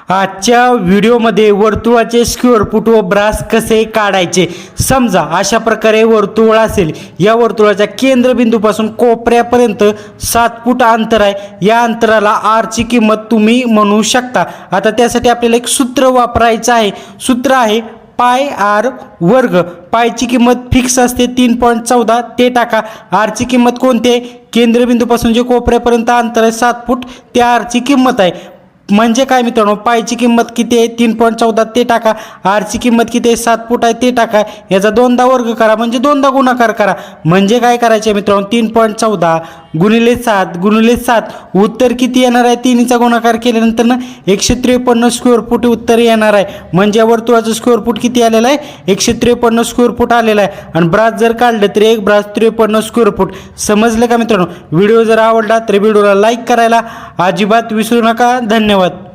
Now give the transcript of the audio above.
आजच्या व्हिडिओमध्ये वर्तुळाचे स्क्वेअर फूट व ब्रास कसे काढायचे. समजा अशा प्रकारे वर्तुळ असेल. या वर्तुळाच्या केंद्रबिंदूपासून कोपऱ्यापर्यंत 7 फूट अंतर आहे. या अंतराला आरची किंमत तुम्ही म्हणू शकता. आता त्यासाठी आपल्याला एक सूत्र वापरायचं आहे. सूत्र आहे पाय आर वर्ग. पायची किंमत फिक्स असते 3.14, ते टाका. आरची किंमत कोणती आहे? केंद्रबिंदूपासून जे कोपऱ्यापर्यंत अंतर आहे 7 फूट, त्या आरची किंमत आहे. म्हणजे काय मित्रांनो, पायची किंमत किती आहे? 3.14, ते टाका. आरची किंमत किती आहे? 7 फूट आहे, ते टाका. याचा 2दा वर्ग करा, म्हणजे 2दा गुणाकार करा. म्हणजे काय करायचे मित्रांनो, 3.14 गुणिले 7 गुणिले 7. उत्तर किती येणार आहे? 3चा गुणाकार केल्यानंतर ना 153 स्क्वेअर फूट उत्तर येणार आहे. म्हणजे वर्तुळाचं स्क्वेअर फूट किती आलेलं आहे? 153 स्क्वेअर फूट आलेला आहे. आणि ब्रास जर काढलं तर एक ब्रास 53 स्क्वेअर फूट. समजलं का मित्रांनो? व्हिडिओ जर आवडला तर व्हिडिओला लाईक करायला अजिबात विसरू नका. धन्यवाद.